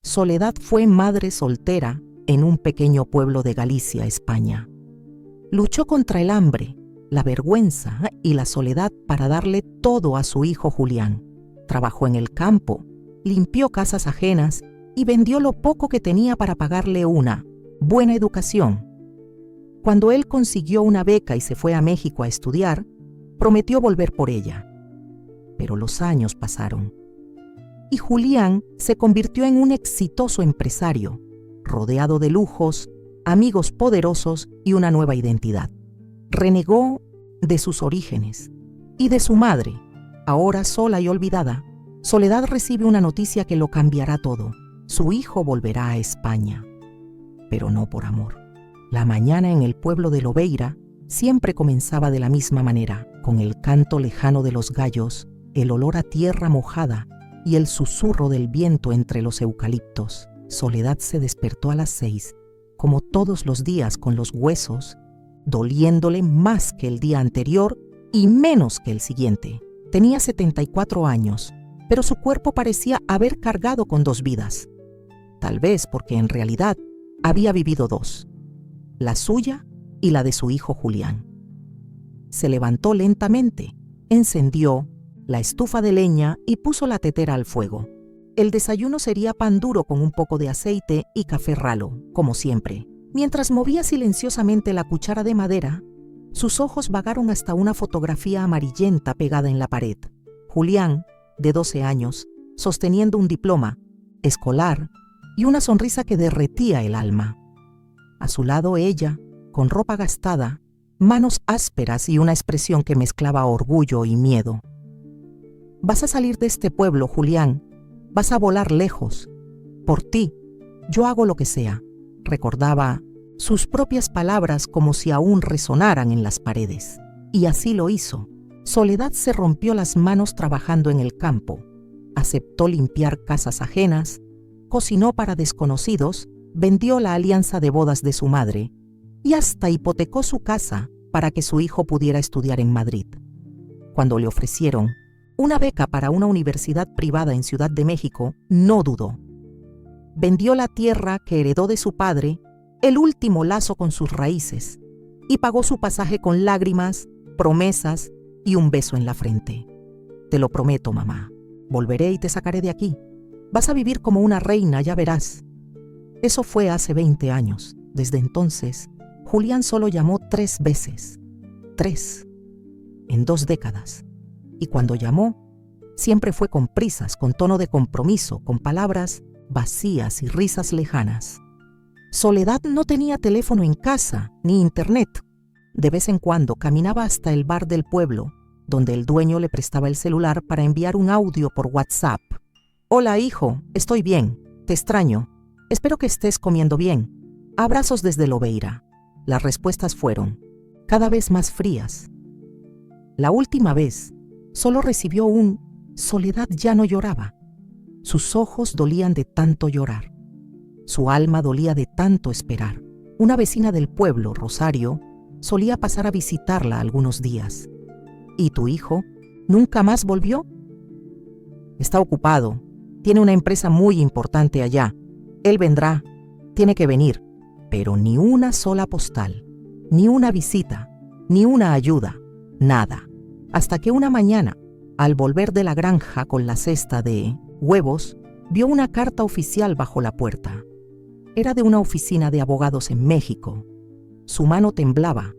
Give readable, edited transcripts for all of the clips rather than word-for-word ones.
Soledad fue madre soltera en un pequeño pueblo de Galicia, España. Luchó contra el hambre, la vergüenza y la soledad para darle todo a su hijo Julián. Trabajó en el campo, limpió casas ajenas y vendió lo poco que tenía para pagarle una buena educación. Cuando él consiguió una beca y se fue a México a estudiar, prometió volver por ella. Pero los años pasaron y Julián se convirtió en un exitoso empresario, rodeado de lujos, amigos poderosos y una nueva identidad. Renegó de sus orígenes y de su madre. Ahora sola y olvidada, Soledad recibe una noticia que lo cambiará todo. Su hijo volverá a España, pero no por amor. La mañana en el pueblo de Lobeira siempre comenzaba de la misma manera, con el canto lejano de los gallos, el olor a tierra mojada y el susurro del viento entre los eucaliptos. Soledad se despertó a las 6, como todos los días, con los huesos doliéndole más que el día anterior y menos que el siguiente. Tenía 74 años, pero su cuerpo parecía haber cargado con 2 vidas. Tal vez porque en realidad había vivido 2, la suya y la de su hijo Julián. Se levantó lentamente, encendió la estufa de leña y puso la tetera al fuego. El desayuno sería pan duro con un poco de aceite y café ralo, como siempre. Mientras movía silenciosamente la cuchara de madera, sus ojos vagaron hasta una fotografía amarillenta pegada en la pared. Julián, de 12 años, sosteniendo un diploma escolar y una sonrisa que derretía el alma. A su lado ella, con ropa gastada, manos ásperas y una expresión que mezclaba orgullo y miedo. «Vas a salir de este pueblo, Julián. Vas a volar lejos. Por ti, yo hago lo que sea», recordaba sus propias palabras como si aún resonaran en las paredes. Y así lo hizo. Soledad se rompió las manos trabajando en el campo, aceptó limpiar casas ajenas, cocinó para desconocidos, vendió la alianza de bodas de su madre y hasta hipotecó su casa para que su hijo pudiera estudiar en Madrid. Cuando le ofrecieron una beca para una universidad privada en Ciudad de México, no dudó. Vendió la tierra que heredó de su padre, el último lazo con sus raíces, y pagó su pasaje con lágrimas, promesas y un beso en la frente. «Te lo prometo, mamá. Volveré y te sacaré de aquí. Vas a vivir como una reina, ya verás». Eso fue hace 20 años. Desde entonces, Julián solo llamó 3 veces. 3. En 2 décadas. Y cuando llamó, siempre fue con prisas, con tono de compromiso, con palabras vacías y risas lejanas. Soledad no tenía teléfono en casa, ni internet. De vez en cuando caminaba hasta el bar del pueblo, donde el dueño le prestaba el celular para enviar un audio por WhatsApp. «Hola, hijo, estoy bien, te extraño. Espero que estés comiendo bien. Abrazos desde Lobeira». Las respuestas fueron cada vez más frías. La última vez, solo recibió un «Soledad ya no lloraba». Sus ojos dolían de tanto llorar. Su alma dolía de tanto esperar. Una vecina del pueblo, Rosario, solía pasar a visitarla algunos días. «¿Y tu hijo nunca más volvió?» «Está ocupado. Tiene una empresa muy importante allá. Él vendrá. Tiene que venir». Pero ni una sola postal, ni una visita, ni una ayuda, nada. Hasta que una mañana, al volver de la granja con la cesta de huevos, vio una carta oficial bajo la puerta. Era de una oficina de abogados en México. Su mano temblaba.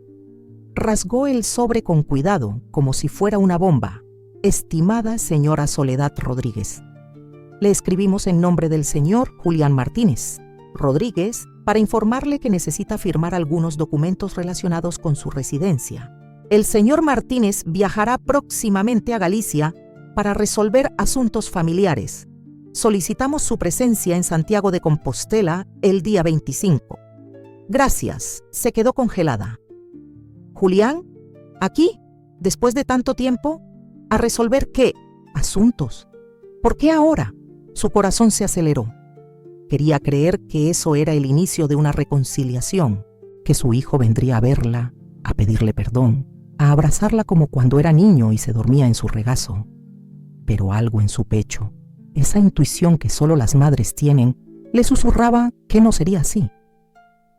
Rasgó el sobre con cuidado, como si fuera una bomba. «Estimada señora Soledad Rodríguez, le escribimos en nombre del señor Julián Martínez Rodríguez para informarle que necesita firmar algunos documentos relacionados con su residencia. El señor Martínez viajará próximamente a Galicia para resolver asuntos familiares. Solicitamos su presencia en Santiago de Compostela el día 25. Gracias». Se quedó congelada. «¿Julián? ¿Aquí? ¿Después de tanto tiempo? ¿A resolver qué asuntos? ¿Por qué ahora?» Su corazón se aceleró. Quería creer que eso era el inicio de una reconciliación, que su hijo vendría a verla, a pedirle perdón, a abrazarla como cuando era niño y se dormía en su regazo. Pero algo en su pecho, esa intuición que solo las madres tienen, Le susurraba que no sería así.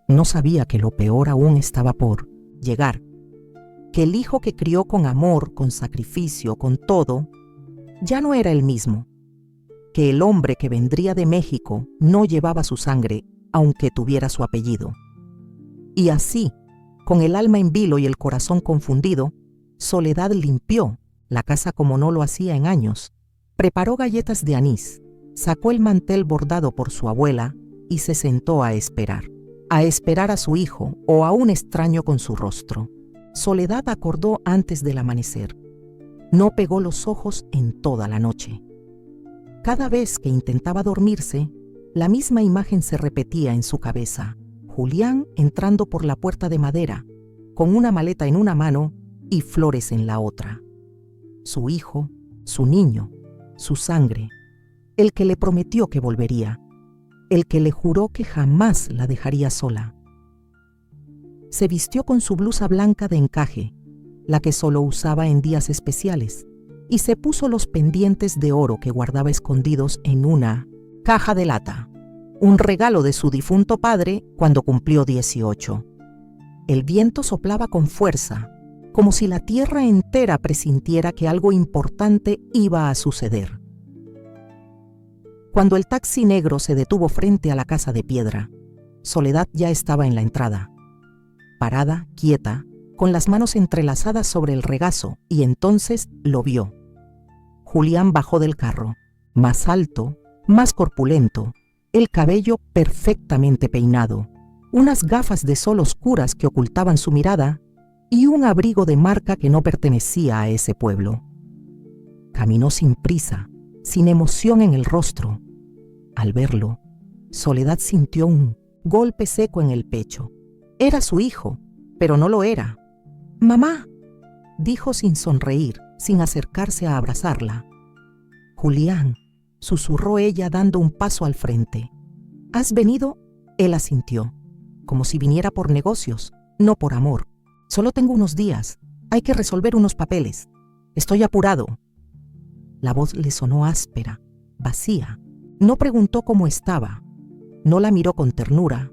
No sabía que lo peor aún estaba por llegar, que el hijo que crió con amor, con sacrificio, con todo, ya no era el mismo, que el hombre que vendría de México no llevaba su sangre, aunque tuviera su apellido. Y así, con el alma en vilo y el corazón confundido, Soledad limpió la casa como no lo hacía en años, preparó galletas de anís, sacó el mantel bordado por su abuela y se sentó a esperar a su hijo o a un extraño con su rostro. Soledad acordó antes del amanecer. No pegó los ojos en toda la noche. Cada vez que intentaba dormirse, la misma imagen se repetía en su cabeza. Julián entrando por la puerta de madera, con una maleta en una mano y flores en la otra. Su hijo, su niño, su sangre, el que le prometió que volvería, el que le juró que jamás la dejaría sola. Se vistió con su blusa blanca de encaje, la que solo usaba en días especiales, y se puso los pendientes de oro que guardaba escondidos en una caja de lata, un regalo de su difunto padre cuando cumplió 18. El viento soplaba con fuerza, como si la tierra entera presintiera que algo importante iba a suceder. Cuando el taxi negro se detuvo frente a la casa de piedra, Soledad ya estaba en la entrada, parada, quieta, con las manos entrelazadas sobre el regazo, y entonces lo vio. Julián bajó del carro, más alto, más corpulento, el cabello perfectamente peinado, unas gafas de sol oscuras que ocultaban su mirada y un abrigo de marca que no pertenecía a ese pueblo. Caminó sin prisa, sin emoción en el rostro. Al verlo, Soledad sintió un golpe seco en el pecho. Era su hijo, pero no lo era. «Mamá», dijo sin sonreír, sin acercarse a abrazarla. «Julián», susurró ella dando un paso al frente. «¿Has venido?» Él asintió, como si viniera por negocios, no por amor. «Solo tengo unos días. Hay que resolver unos papeles. Estoy apurado». La voz le sonó áspera, vacía. No preguntó cómo estaba. No la miró con ternura.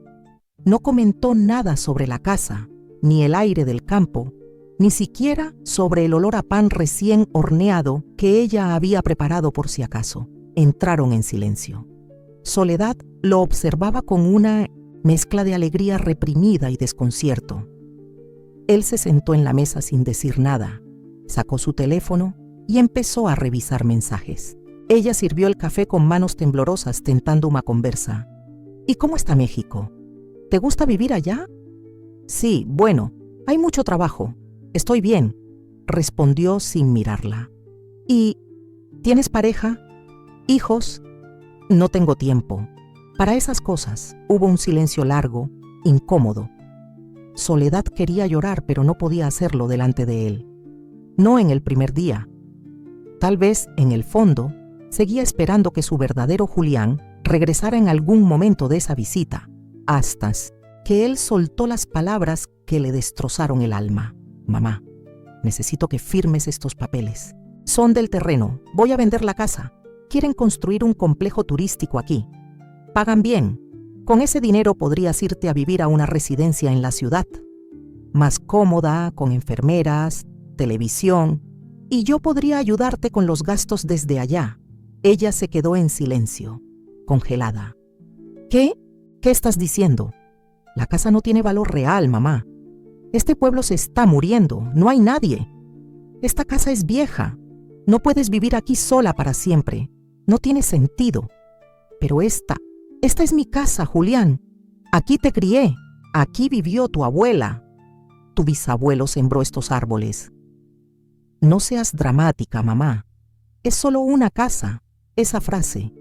No comentó nada sobre la casa, ni el aire del campo, ni siquiera sobre el olor a pan recién horneado que ella había preparado por si acaso. Entraron en silencio. Soledad lo observaba con una mezcla de alegría reprimida y desconcierto. Él se sentó en la mesa sin decir nada, sacó su teléfono y empezó a revisar mensajes. Ella sirvió el café con manos temblorosas tentando una conversa. «¿Y cómo está México? ¿Te gusta vivir allá?» «Sí, bueno, hay mucho trabajo. Estoy bien», respondió sin mirarla. «¿Y tienes pareja? ¿Hijos?» «No tengo tiempo. Para esas cosas». Hubo un silencio largo, incómodo. Soledad quería llorar, pero no podía hacerlo delante de él. No en el primer día. Tal vez, en el fondo, seguía esperando que su verdadero Julián regresara en algún momento de esa visita, hasta que él soltó las palabras que le destrozaron el alma. «Mamá, necesito que firmes estos papeles. Son del terreno. Voy a vender la casa. Quieren construir un complejo turístico aquí. Pagan bien. Con ese dinero podrías irte a vivir a una residencia en la ciudad, más cómoda, con enfermeras, televisión, y yo podría ayudarte con los gastos desde allá». Ella se quedó en silencio, congelada. «¿Qué? ¿Qué estás diciendo? La casa no tiene valor real, mamá. Este pueblo se está muriendo, no hay nadie. Esta casa es vieja. No puedes vivir aquí sola para siempre. No tiene sentido. Pero esta es mi casa, Julián. Aquí te crié. Aquí vivió tu abuela. Tu bisabuelo sembró estos árboles». «No seas dramática, mamá. Es solo una casa». Esa frase,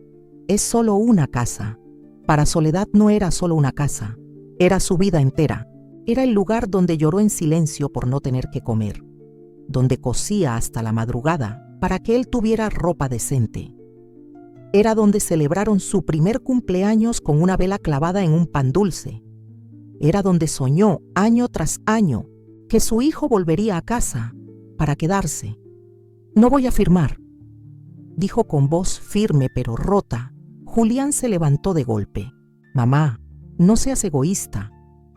«es solo una casa», para Soledad no era solo una casa, era su vida entera. Era el lugar donde lloró en silencio por no tener que comer, donde cosía hasta la madrugada para que él tuviera ropa decente. Era donde celebraron su primer cumpleaños con una vela clavada en un pan dulce. Era donde soñó año tras año que su hijo volvería a casa para quedarse. «No voy a firmar», dijo con voz firme pero rota. Julián se levantó de golpe. Mamá, no seas egoísta.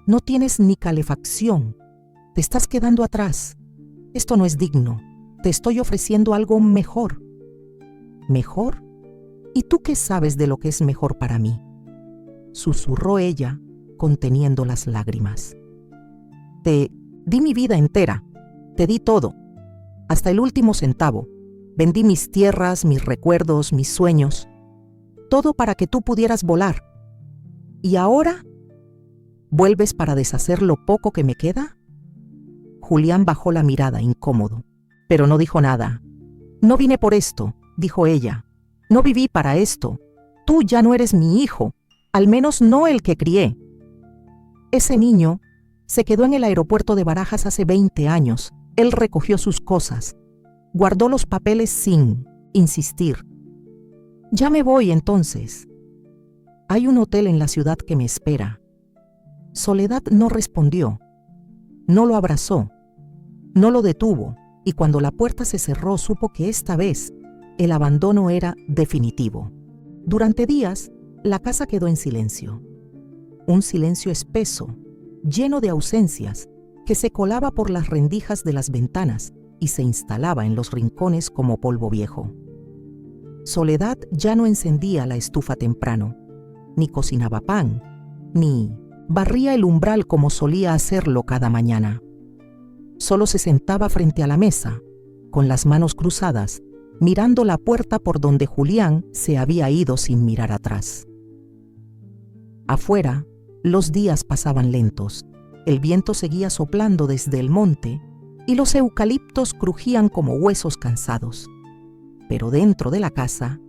No tienes ni calefacción. Te estás quedando atrás. Esto no es digno. Te estoy ofreciendo algo mejor. ¿Mejor? ¿Y tú qué sabes de lo que es mejor para mí?, susurró ella, conteniendo las lágrimas. Te di mi vida entera. Te di todo. Hasta el último centavo. Vendí mis tierras, mis recuerdos, mis sueños. Todo para que tú pudieras volar. ¿Y ahora vuelves para deshacer lo poco que me queda? Julián bajó la mirada, incómodo, pero no dijo nada. No vine por esto, dijo ella. No viví para esto. Tú ya no eres mi hijo, al menos no el que crié. Ese niño se quedó en el aeropuerto de Barajas hace 20 años. Él recogió sus cosas, guardó los papeles sin insistir. Ya me voy entonces. Hay un hotel en la ciudad que me espera. Soledad no respondió, no lo abrazó, no lo detuvo, y cuando la puerta se cerró supo que esta vez el abandono era definitivo. Durante días, la casa quedó en silencio. Un silencio espeso, lleno de ausencias, que se colaba por las rendijas de las ventanas y se instalaba en los rincones como polvo viejo. Soledad ya no encendía la estufa temprano, ni cocinaba pan, ni barría el umbral como solía hacerlo cada mañana. Solo se sentaba frente a la mesa, con las manos cruzadas, mirando la puerta por donde Julián se había ido sin mirar atrás. Afuera, los días pasaban lentos. El viento seguía soplando desde el monte y los eucaliptos crujían como huesos cansados. Pero dentro de la casa,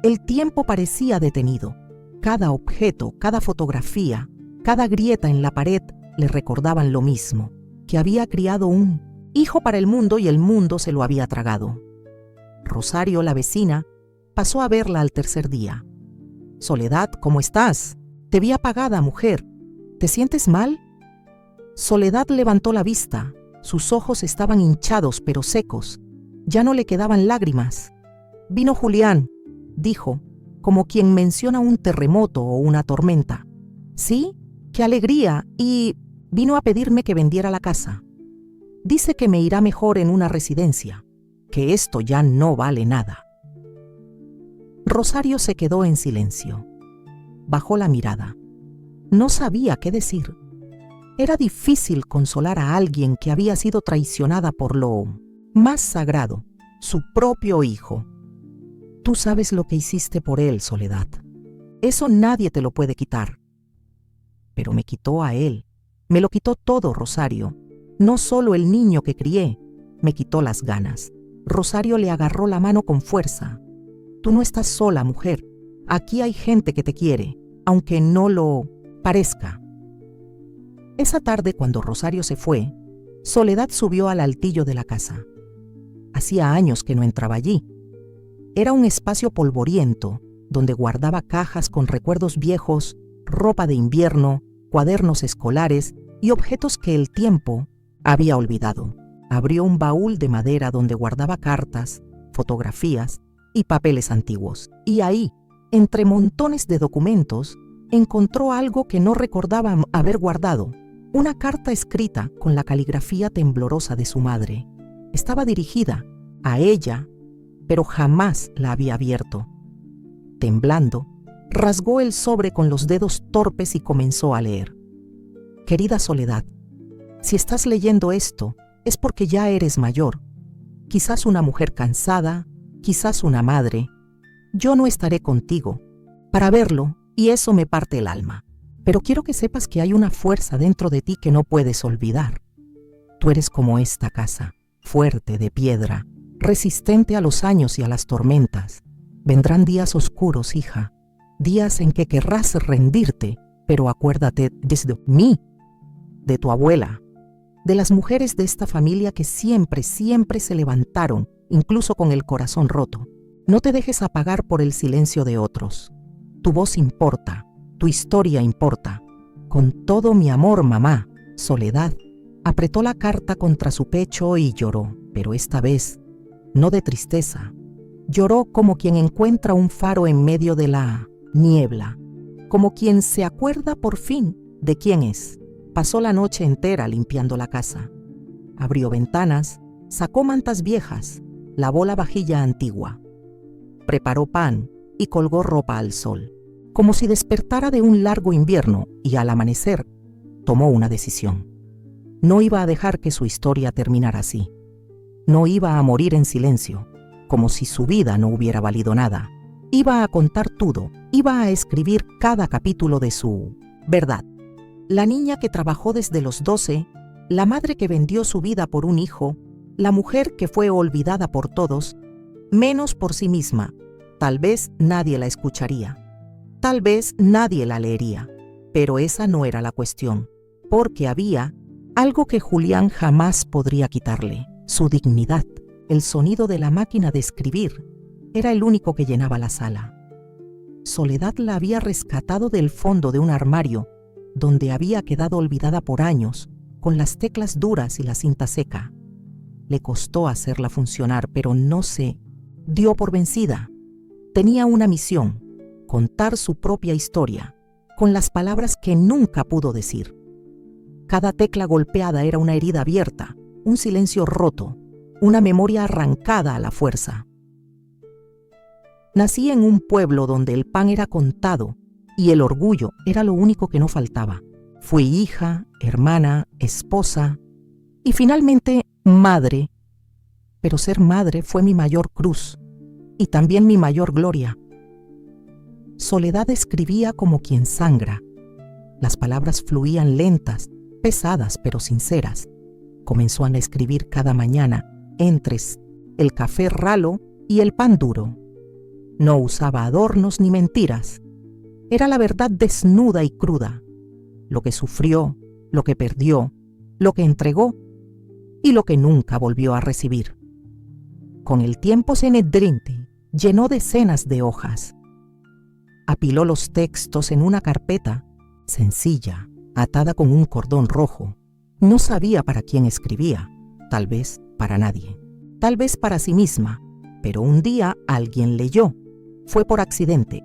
el tiempo parecía detenido. Cada objeto, cada fotografía, cada grieta en la pared le recordaban lo mismo, que había criado un hijo para el mundo y el mundo se lo había tragado. Rosario, la vecina, pasó a verla al tercer día. Soledad, ¿cómo estás? Te vi apagada, mujer. ¿Te sientes mal? Soledad levantó la vista. Sus ojos estaban hinchados pero secos. Ya no le quedaban lágrimas. Vino Julián, dijo, como quien menciona un terremoto o una tormenta. ¿Sí? ¡Qué alegría! Y vino a pedirme que vendiera la casa. Dice que me irá mejor en una residencia, que esto ya no vale nada. Rosario se quedó en silencio. Bajó la mirada. No sabía qué decir. Era difícil consolar a alguien que había sido traicionada por lo más sagrado, su propio hijo. Tú sabes lo que hiciste por él, Soledad. Eso nadie te lo puede quitar. Pero me quitó a él. Me lo quitó todo, Rosario. No solo el niño que crié, me quitó las ganas. Rosario le agarró la mano con fuerza. Tú no estás sola, mujer. Aquí hay gente que te quiere, aunque no lo parezca. Esa tarde, cuando Rosario se fue, Soledad subió al altillo de la casa. Hacía años que no entraba allí. Era un espacio polvoriento, donde guardaba cajas con recuerdos viejos, ropa de invierno, cuadernos escolares y objetos que el tiempo había olvidado. Abrió un baúl de madera donde guardaba cartas, fotografías y papeles antiguos. Y ahí, entre montones de documentos, encontró algo que no recordaba haber guardado. Una carta escrita con la caligrafía temblorosa de su madre. Estaba dirigida a ella, pero jamás la había abierto. Temblando, rasgó el sobre con los dedos torpes y comenzó a leer. Querida Soledad, si estás leyendo esto, es porque ya eres mayor. Quizás una mujer cansada, quizás una madre. Yo no estaré contigo para verlo y eso me parte el alma. Pero quiero que sepas que hay una fuerza dentro de ti que no puedes olvidar. Tú eres como esta casa, fuerte de piedra, resistente a los años y a las tormentas. Vendrán días oscuros, hija, días en que querrás rendirte, pero acuérdate de mí, de tu abuela, de las mujeres de esta familia que siempre se levantaron, incluso con el corazón roto. No te dejes apagar por el silencio de otros. Tu voz importa, tu historia importa. Con todo mi amor, mamá. Soledad apretó la carta contra su pecho y lloró, pero esta vez no de tristeza. Lloró como quien encuentra un faro en medio de la niebla, como quien se acuerda por fin de quién es. Pasó la noche entera limpiando la casa. Abrió ventanas, sacó mantas viejas, lavó la vajilla antigua, preparó pan y colgó ropa al sol, como si despertara de un largo invierno, y al amanecer tomó una decisión. No iba a dejar que su historia terminara así. No iba a morir en silencio, como si su vida no hubiera valido nada. Iba a contar todo, iba a escribir cada capítulo de su verdad. La niña que trabajó desde los 12, la madre que vendió su vida por un hijo, la mujer que fue olvidada por todos, menos por sí misma. Tal vez nadie la escucharía, tal vez nadie la leería, pero esa no era la cuestión, porque había algo que Julián jamás podría quitarle: su dignidad. El sonido de la máquina de escribir era el único que llenaba la sala. Soledad la había rescatado del fondo de un armario donde había quedado olvidada por años, con las teclas duras y la cinta seca. Le costó hacerla funcionar, pero no se dio por vencida. Tenía una misión: contar su propia historia, con las palabras que nunca pudo decir. Cada tecla golpeada era una herida abierta, un silencio roto, una memoria arrancada a la fuerza. Nací en un pueblo donde el pan era contado y el orgullo era lo único que no faltaba. Fui hija, hermana, esposa y finalmente madre. Pero ser madre fue mi mayor cruz y también mi mayor gloria. Soledad escribía como quien sangra. Las palabras fluían lentas, pesadas pero sinceras. Comenzó a escribir cada mañana entre el café ralo y el pan duro. No usaba adornos ni mentiras. Era la verdad desnuda y cruda. Lo que sufrió, lo que perdió, lo que entregó y lo que nunca volvió a recibir. Con el tiempo Senedrinti llenó decenas de hojas. Apiló los textos en una carpeta sencilla, atada con un cordón rojo. No sabía para quién escribía, tal vez para nadie, tal vez para sí misma, pero un día alguien leyó. Fue por accidente.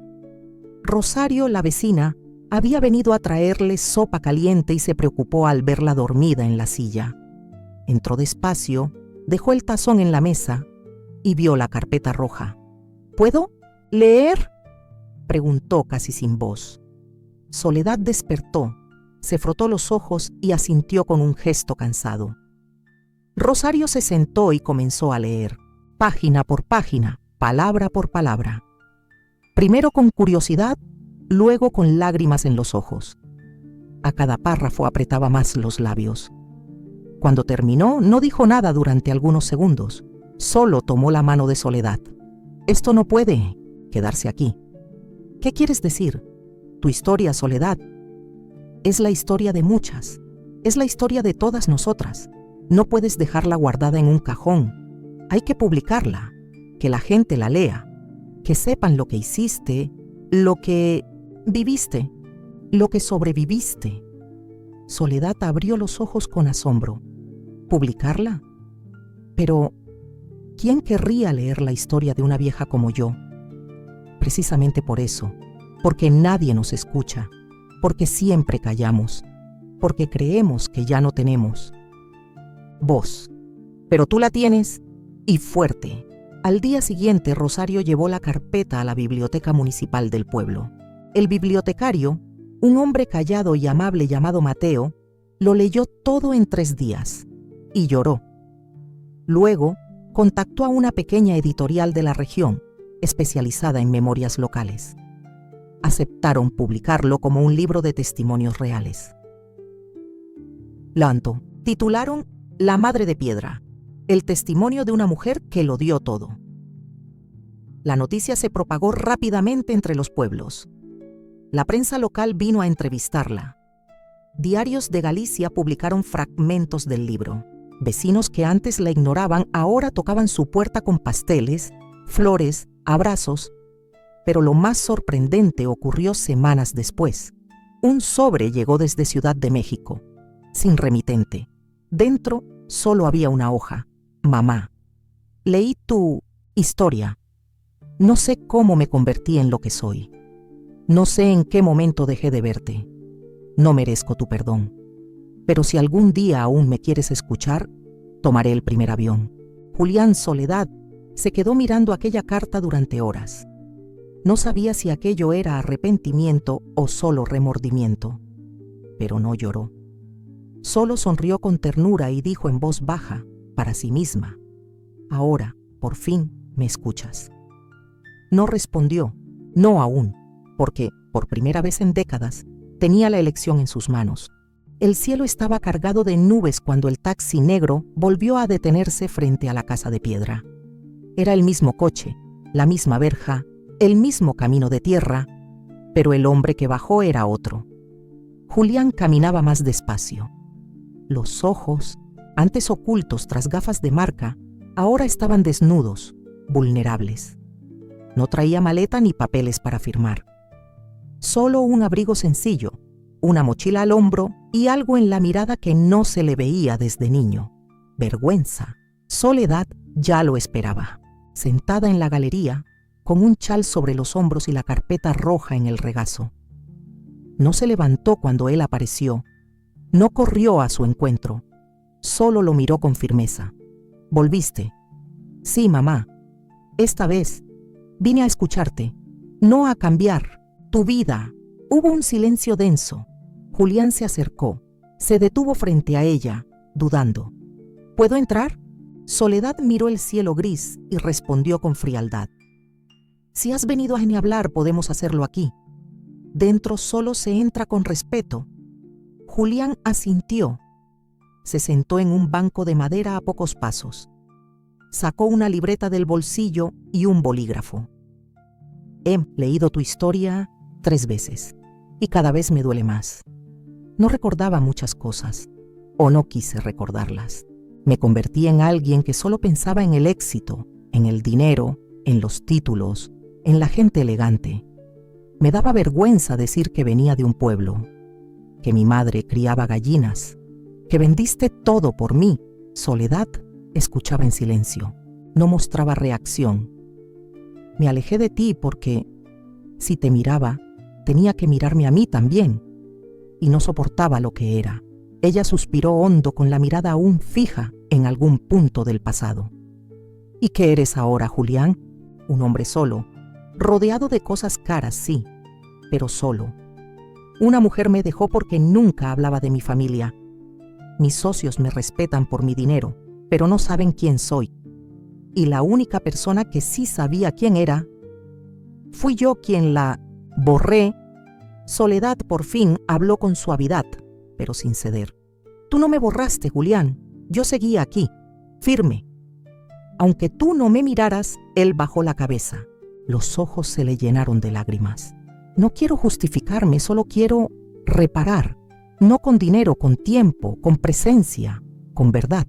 Rosario, la vecina, había venido a traerle sopa caliente y se preocupó al verla dormida en la silla. Entró despacio, dejó el tazón en la mesa y vio la carpeta roja. ¿Puedo leer?, preguntó casi sin voz. Soledad despertó, se frotó los ojos y asintió con un gesto cansado. Rosario se sentó y comenzó a leer, página por página, palabra por palabra. Primero con curiosidad, luego con lágrimas en los ojos. A cada párrafo apretaba más los labios. Cuando terminó, no dijo nada durante algunos segundos. Solo tomó la mano de Soledad. Esto no puede quedarse aquí. ¿Qué quieres decir? Tu historia, Soledad, es la historia de muchas. Es la historia de todas nosotras. No puedes dejarla guardada en un cajón. Hay que publicarla, que la gente la lea, que sepan lo que hiciste, lo que viviste, lo que sobreviviste. Soledad abrió los ojos con asombro. ¿Publicarla? Pero, ¿quién querría leer la historia de una vieja como yo? Precisamente por eso, porque nadie nos escucha, porque siempre callamos, porque creemos que ya no tenemos voz. Pero tú la tienes, y fuerte. Al día siguiente, Rosario llevó la carpeta a la biblioteca municipal del pueblo. El bibliotecario, un hombre callado y amable llamado Mateo, lo leyó todo en 3 días y lloró. Luego, contactó a una pequeña editorial de la región, especializada en memorias locales. Aceptaron publicarlo como un libro de testimonios reales. Lanto titularon La Madre de Piedra, el testimonio de una mujer que lo dio todo. La noticia se propagó rápidamente entre los pueblos. La prensa local vino a entrevistarla. Diarios de Galicia publicaron fragmentos del libro. Vecinos que antes la ignoraban ahora tocaban su puerta con pasteles, flores, abrazos. Pero lo más sorprendente ocurrió semanas después. Un sobre llegó desde Ciudad de México, sin remitente. Dentro solo había una hoja. Mamá, leí tu historia. No sé cómo me convertí en lo que soy. No sé en qué momento dejé de verte. No merezco tu perdón. Pero si algún día aún me quieres escuchar, tomaré el primer avión. Julián Soledad se quedó mirando aquella carta durante horas. No sabía si aquello era arrepentimiento o solo remordimiento. Pero no lloró. Solo sonrió con ternura y dijo en voz baja, para sí misma: ahora, por fin, me escuchas. No respondió, no aún, porque, por primera vez en décadas, tenía la elección en sus manos. El cielo estaba cargado de nubes cuando el taxi negro volvió a detenerse frente a la casa de piedra. Era el mismo coche, la misma verja, el mismo camino de tierra, pero el hombre que bajó era otro. Julián caminaba más despacio. Los ojos, antes ocultos tras gafas de marca, ahora estaban desnudos, vulnerables. No traía maleta ni papeles para firmar. Solo un abrigo sencillo, una mochila al hombro y algo en la mirada que no se le veía desde niño. Vergüenza. Soledad ya lo esperaba, sentada en la galería, con un chal sobre los hombros y la carpeta roja en el regazo. No se levantó cuando él apareció. No corrió a su encuentro. Solo lo miró con firmeza. ¿Volviste? Sí, mamá. Esta vez vine a escucharte, no a cambiar tu vida. Hubo un silencio denso. Julián se acercó, se detuvo frente a ella, dudando. ¿Puedo entrar? Soledad miró el cielo gris y respondió con frialdad. Si has venido a hablar, podemos hacerlo aquí. Dentro solo se entra con respeto. Julián asintió. Se sentó en un banco de madera a pocos pasos. Sacó una libreta del bolsillo y un bolígrafo. He leído tu historia 3 veces y cada vez me duele más. No recordaba muchas cosas, o no quise recordarlas. Me convertí en alguien que solo pensaba en el éxito, en el dinero, en los títulos, en la gente elegante. Me daba vergüenza decir que venía de un pueblo, que mi madre criaba gallinas, que vendiste todo por mí. Soledad escuchaba en silencio, no mostraba reacción. Me alejé de ti porque, si te miraba, tenía que mirarme a mí también, y no soportaba lo que era. Ella suspiró hondo con la mirada aún fija en algún punto del pasado. ¿Y qué eres ahora, Julián? Un hombre solo, rodeado de cosas caras, sí, pero solo. Una mujer me dejó porque nunca hablaba de mi familia. Mis socios me respetan por mi dinero, pero no saben quién soy. Y la única persona que sí sabía quién era, fui yo quien la borré. Soledad por fin habló con suavidad, pero sin ceder. Tú no me borraste, Julián. Yo seguía aquí, firme. Aunque tú no me miraras, él bajó la cabeza. Los ojos se le llenaron de lágrimas. No quiero justificarme, solo quiero reparar. No con dinero, con tiempo, con presencia, con verdad.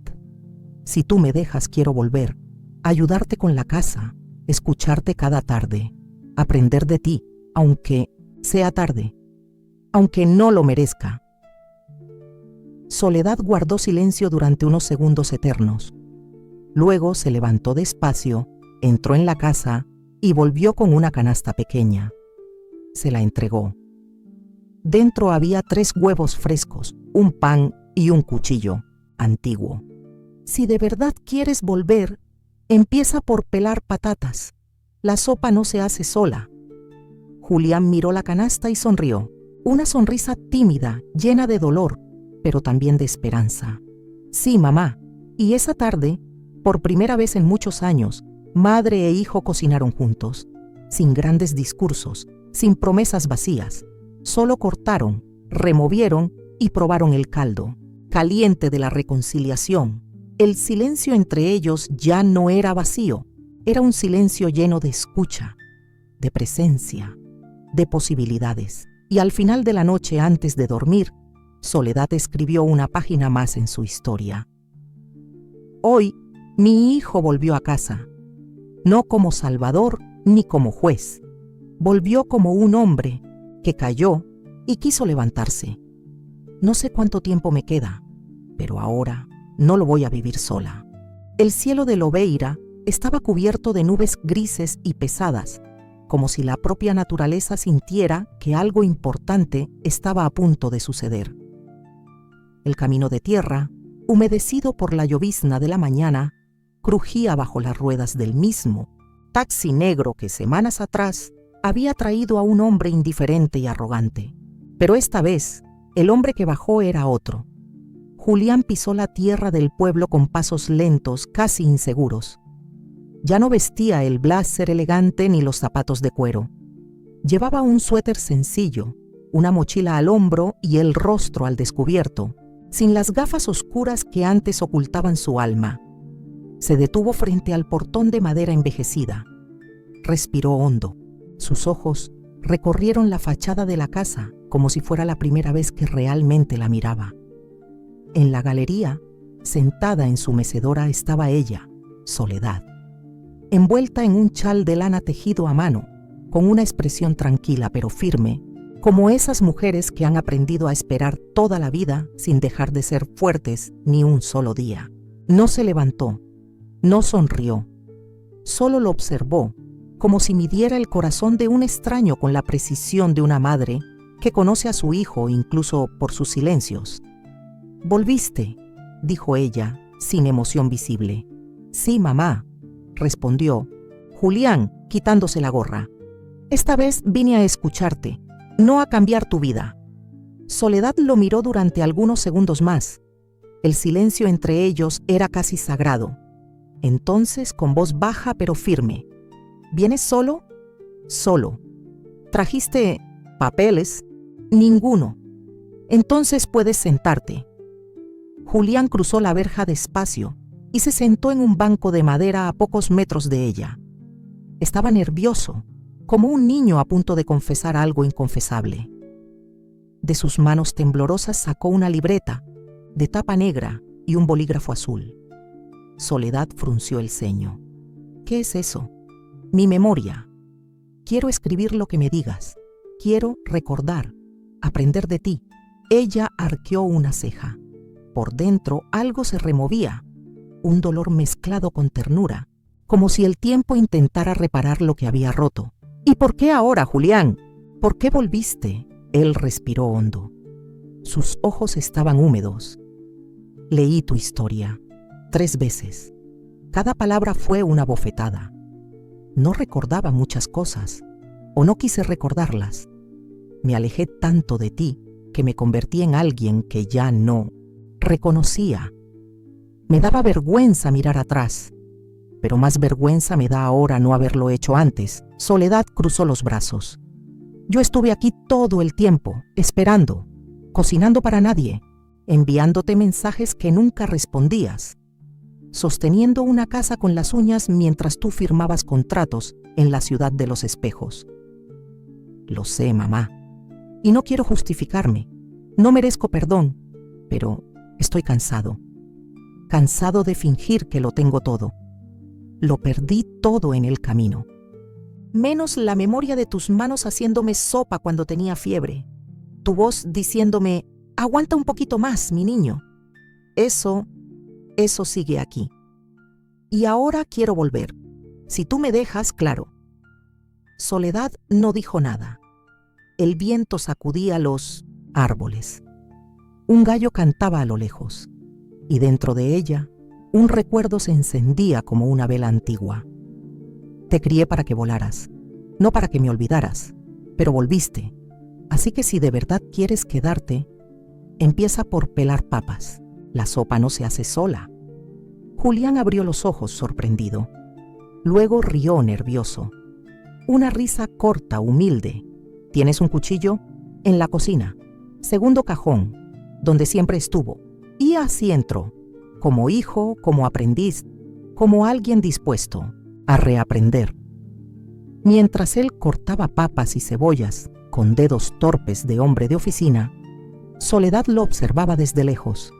Si tú me dejas, quiero volver, ayudarte con la casa, escucharte cada tarde, aprender de ti, aunque sea tarde, aunque no lo merezca. Soledad guardó silencio durante unos segundos eternos. Luego se levantó despacio, entró en la casa y volvió con una canasta pequeña. Se la entregó. Dentro había 3 huevos frescos, un pan y un cuchillo antiguo. Si de verdad quieres volver, empieza por pelar patatas. La sopa no se hace sola. Julián miró la canasta y sonrió. Una sonrisa tímida, llena de dolor, pero también de esperanza. Sí, mamá. Y esa tarde, por primera vez en muchos años, madre e hijo cocinaron juntos, sin grandes discursos, sin promesas vacías. Solo cortaron, removieron y probaron el caldo, caliente de la reconciliación. El silencio entre ellos ya no era vacío, era un silencio lleno de escucha, de presencia, de posibilidades. Y al final de la noche, antes de dormir, Soledad escribió una página más en su historia. Hoy, mi hijo volvió a casa, no como salvador ni como juez. Volvió como un hombre que cayó y quiso levantarse. No sé cuánto tiempo me queda, pero ahora no lo voy a vivir sola. El cielo de Lobeira estaba cubierto de nubes grises y pesadas, como si la propia naturaleza sintiera que algo importante estaba a punto de suceder. El camino de tierra, humedecido por la llovizna de la mañana, crujía bajo las ruedas del mismo taxi negro que semanas atrás había traído a un hombre indiferente y arrogante. Pero esta vez, el hombre que bajó era otro. Julián pisó la tierra del pueblo con pasos lentos, casi inseguros. Ya no vestía el blazer elegante ni los zapatos de cuero. Llevaba un suéter sencillo, una mochila al hombro y el rostro al descubierto, sin las gafas oscuras que antes ocultaban su alma. Se detuvo frente al portón de madera envejecida. Respiró hondo. Sus ojos recorrieron la fachada de la casa como si fuera la primera vez que realmente la miraba. En la galería, sentada en su mecedora, estaba ella, Soledad, envuelta en un chal de lana tejido a mano, con una expresión tranquila pero firme, como esas mujeres que han aprendido a esperar toda la vida sin dejar de ser fuertes ni un solo día. No se levantó, no sonrió, solo lo observó, como si midiera el corazón de un extraño con la precisión de una madre que conoce a su hijo incluso por sus silencios. «¿Volviste?», dijo ella, sin emoción visible. «Sí, mamá», respondió Julián, quitándose la gorra. «Esta vez vine a escucharte, no a cambiar tu vida». Soledad lo miró durante algunos segundos más. El silencio entre ellos era casi sagrado. Entonces, con voz baja pero firme: «¿Vienes solo?». «Solo». «¿Trajiste papeles?». «Ninguno». «Entonces puedes sentarte». Julián cruzó la verja despacio y se sentó en un banco de madera a pocos metros de ella. Estaba nervioso, como un niño a punto de confesar algo inconfesable. De sus manos temblorosas sacó una libreta de tapa negra y un bolígrafo azul. Soledad frunció el ceño. «¿Qué es eso?». «Mi memoria. Quiero escribir lo que me digas. Quiero recordar, aprender de ti». Ella arqueó una ceja. Por dentro algo se removía, un dolor mezclado con ternura, como si el tiempo intentara reparar lo que había roto. «¿Y por qué ahora, Julián? ¿Por qué volviste?». Él respiró hondo. Sus ojos estaban húmedos. «Leí tu historia 3 veces. Cada palabra fue una bofetada. No recordaba muchas cosas, o no quise recordarlas. Me alejé tanto de ti que me convertí en alguien que ya no reconocía. Me daba vergüenza mirar atrás, pero más vergüenza me da ahora no haberlo hecho antes». Soledad cruzó los brazos. «Yo estuve aquí todo el tiempo, esperando, cocinando para nadie, enviándote mensajes que nunca respondías, sosteniendo una casa con las uñas mientras tú firmabas contratos en la ciudad de los espejos». «Lo sé, mamá, y no quiero justificarme, no merezco perdón, pero estoy cansado. Cansado de fingir que lo tengo todo. Lo perdí todo en el camino. Menos la memoria de tus manos haciéndome sopa cuando tenía fiebre. Tu voz diciéndome: aguanta un poquito más, mi niño. Eso sigue aquí. Y ahora quiero volver. Si tú me dejas, claro». Soledad no dijo nada. El viento sacudía los árboles. Un gallo cantaba a lo lejos, y dentro de ella un recuerdo se encendía como una vela antigua. «Te crié para que volaras, no para que me olvidaras, pero volviste. Así que si de verdad quieres quedarte, empieza por pelar papas. La sopa no se hace sola». Julián abrió los ojos sorprendido. Luego rió nervioso. Una risa corta, humilde. «¿Tienes un cuchillo?». «En la cocina. Segundo cajón, donde siempre estuvo». Y así entró, como hijo, como aprendiz, como alguien dispuesto a reaprender. Mientras él cortaba papas y cebollas con dedos torpes de hombre de oficina, Soledad lo observaba desde lejos.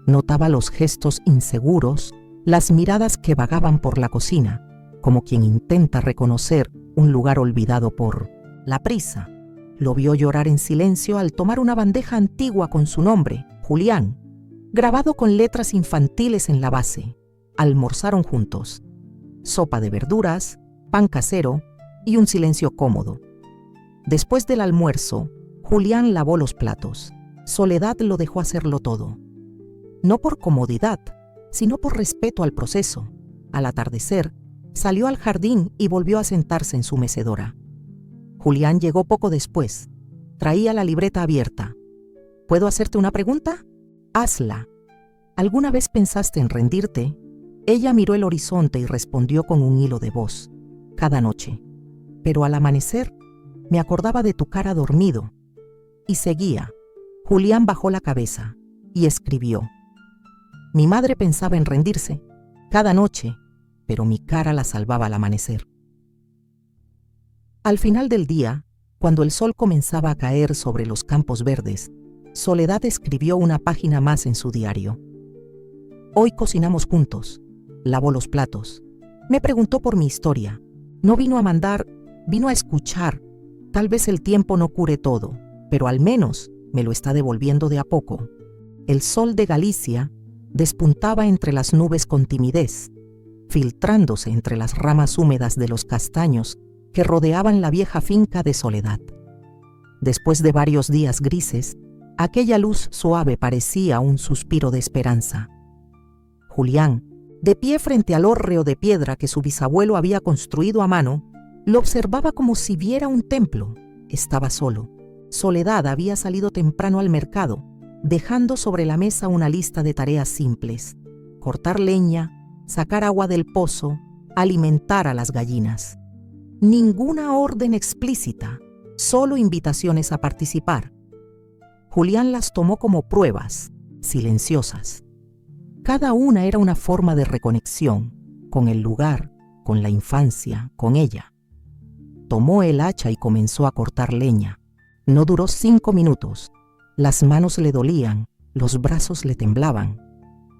Notaba los gestos inseguros, las miradas que vagaban por la cocina, como quien intenta reconocer un lugar olvidado por la prisa. Lo vio llorar en silencio al tomar una bandeja antigua con su nombre, Julián, grabado con letras infantiles en la base. Almorzaron juntos. Sopa de verduras, pan casero, y un silencio cómodo. Después del almuerzo, Julián lavó los platos. Soledad lo dejó hacerlo todo. No por comodidad, sino por respeto al proceso. Al atardecer, salió al jardín y volvió a sentarse en su mecedora. Julián llegó poco después. Traía la libreta abierta. ¿Puedo hacerte una pregunta? Hazla. ¿Alguna vez pensaste en rendirte? Ella miró el horizonte y respondió con un hilo de voz. Cada noche. Pero al amanecer, me acordaba de tu cara dormido. Y seguía. Julián bajó la cabeza y escribió. Mi madre pensaba en rendirse, cada noche, pero mi cara la salvaba al amanecer. Al final del día, cuando el sol comenzaba a caer sobre los campos verdes, Soledad escribió una página más en su diario. Hoy cocinamos juntos, lavó los platos, me preguntó por mi historia. No vino a mandar, vino a escuchar. Tal vez el tiempo no cure todo, pero al menos me lo está devolviendo de a poco. El sol de Galicia despuntaba entre las nubes con timidez, filtrándose entre las ramas húmedas de los castaños que rodeaban la vieja finca de Soledad. Después de varios días grises, aquella luz suave parecía un suspiro de esperanza. Julián, de pie frente al hórreo de piedra que su bisabuelo había construido a mano, lo observaba como si viera un templo. Estaba solo. Soledad había salido temprano al mercado, dejando sobre la mesa una lista de tareas simples: cortar leña, sacar agua del pozo, alimentar a las gallinas. Ninguna orden explícita, solo invitaciones a participar. Julián las tomó como pruebas, silenciosas. Cada una era una forma de reconexión, con el lugar, con la infancia, con ella. Tomó el hacha y comenzó a cortar leña. No duró 5 minutos. Las manos le dolían, los brazos le temblaban.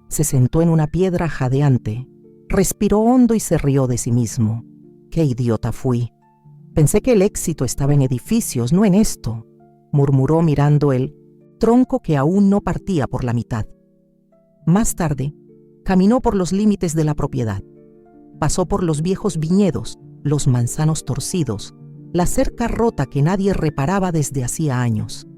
Se sentó en una piedra jadeante, respiró hondo y se rió de sí mismo. ¡Qué idiota fui! Pensé que el éxito estaba en edificios, no en esto, murmuró mirando el tronco que aún no partía por la mitad. Más tarde, caminó por los límites de la propiedad. Pasó por los viejos viñedos, los manzanos torcidos, la cerca rota que nadie reparaba desde hacía años.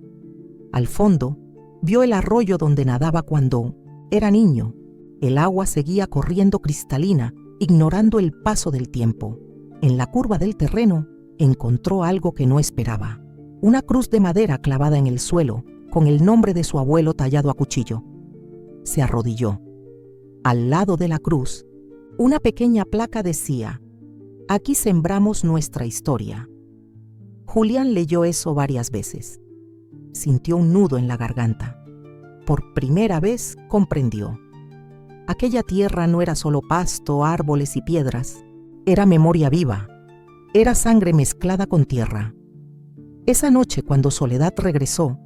Al fondo, vio el arroyo donde nadaba cuando era niño. El agua seguía corriendo cristalina, ignorando el paso del tiempo. En la curva del terreno, encontró algo que no esperaba: una cruz de madera clavada en el suelo, con el nombre de su abuelo tallado a cuchillo. Se arrodilló. Al lado de la cruz, una pequeña placa decía: aquí sembramos nuestra historia. Julián leyó eso varias veces. Sintió un nudo en la garganta. Por primera vez comprendió. Aquella tierra no era solo pasto, árboles y piedras. Era memoria viva. Era sangre mezclada con tierra. Esa noche, cuando Soledad regresó,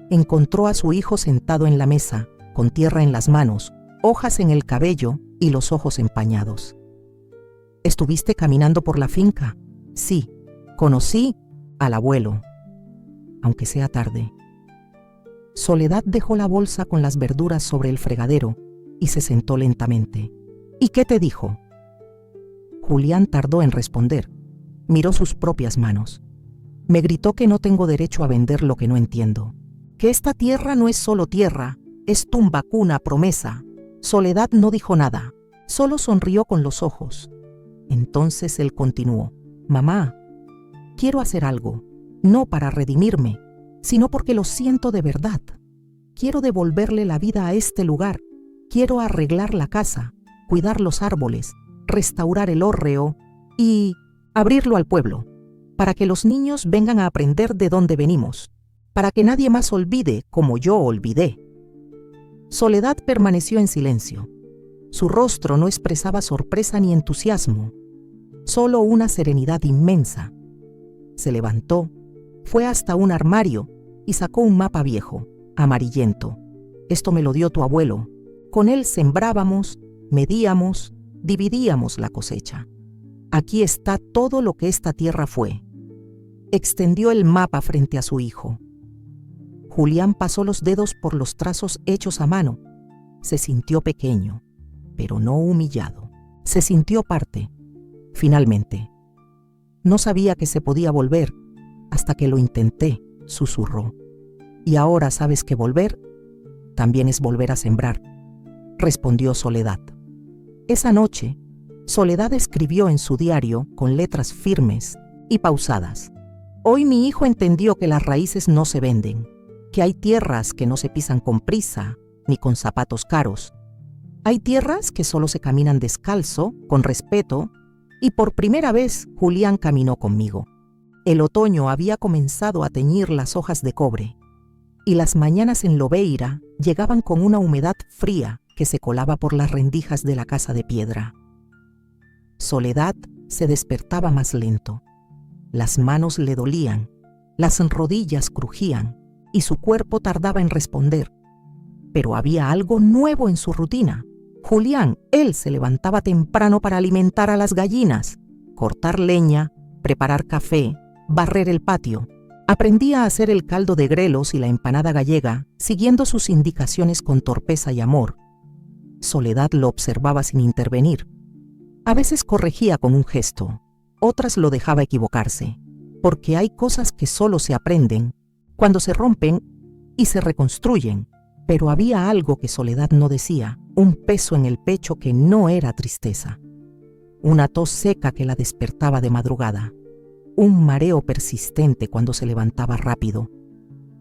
encontró a su hijo sentado en la mesa, con tierra en las manos, hojas en el cabello y los ojos empañados. ¿Estuviste caminando por la finca? Sí, conocí al abuelo, aunque sea tarde. Soledad dejó la bolsa con las verduras sobre el fregadero y se sentó lentamente. ¿Y qué te dijo? Julián tardó en responder. Miró sus propias manos. Me gritó que no tengo derecho a vender lo que no entiendo. Que esta tierra no es solo tierra, es tumba, cuna, promesa. Soledad no dijo nada, solo sonrió con los ojos. Entonces él continuó: mamá, quiero hacer algo, no para redimirme, sino porque lo siento de verdad. Quiero devolverle la vida a este lugar. Quiero arreglar la casa, cuidar los árboles, restaurar el hórreo y abrirlo al pueblo, para que los niños vengan a aprender de dónde venimos, para que nadie más olvide como yo olvidé. Soledad permaneció en silencio. Su rostro no expresaba sorpresa ni entusiasmo, solo una serenidad inmensa. Se levantó, fue hasta un armario y sacó un mapa viejo, amarillento. Esto me lo dio tu abuelo. Con él sembrábamos, medíamos, dividíamos la cosecha. Aquí está todo lo que esta tierra fue. Extendió el mapa frente a su hijo. Julián pasó los dedos por los trazos hechos a mano. Se sintió pequeño, pero no humillado. Se sintió parte. Finalmente, No sabía que se podía volver hasta que lo intenté, susurró. Y ahora sabes que volver también es volver a sembrar, respondió Soledad. Esa noche, Soledad escribió en su diario con letras firmes y pausadas: hoy mi hijo entendió que las raíces no se venden, que hay tierras que no se pisan con prisa ni con zapatos caros. Hay tierras que solo se caminan descalzo, con respeto, y por primera vez Julián caminó conmigo. El otoño había comenzado a teñir las hojas de cobre, y las mañanas en Lobeira llegaban con una humedad fría que se colaba por las rendijas de la casa de piedra. Soledad se despertaba más lento. Las manos le dolían, las rodillas crujían y su cuerpo tardaba en responder. Pero había algo nuevo en su rutina. Julián, él se levantaba temprano para alimentar a las gallinas, cortar leña, preparar café, barrer el patio. Aprendía a hacer el caldo de grelos y la empanada gallega, siguiendo sus indicaciones con torpeza y amor. Soledad lo observaba sin intervenir. A veces corregía con un gesto, otras lo dejaba equivocarse, porque hay cosas que solo se aprenden cuando se rompen y se reconstruyen. Pero había algo que Soledad no decía, un peso en el pecho que no era tristeza, una tos seca que la despertaba de madrugada, un mareo persistente cuando se levantaba rápido.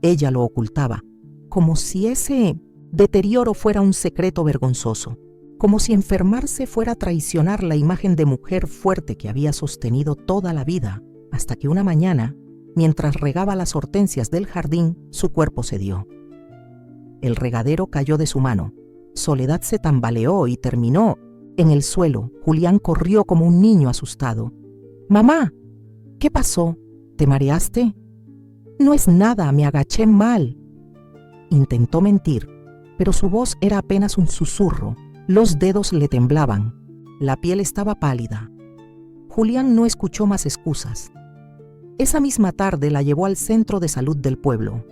Ella lo ocultaba, como si ese deterioro fuera un secreto vergonzoso, como si enfermarse fuera traicionar la imagen de mujer fuerte que había sostenido toda la vida, hasta que una mañana, mientras regaba las hortensias del jardín, su cuerpo cedió. El regadero cayó de su mano. Soledad se tambaleó y terminó en el suelo. Julián corrió como un niño asustado. «Mamá, ¿qué pasó? ¿Te mareaste?» «No es nada, me agaché mal». Intentó mentir, pero su voz era apenas un susurro. Los dedos le temblaban. La piel estaba pálida. Julián no escuchó más excusas. Esa misma tarde la llevó al centro de salud del pueblo.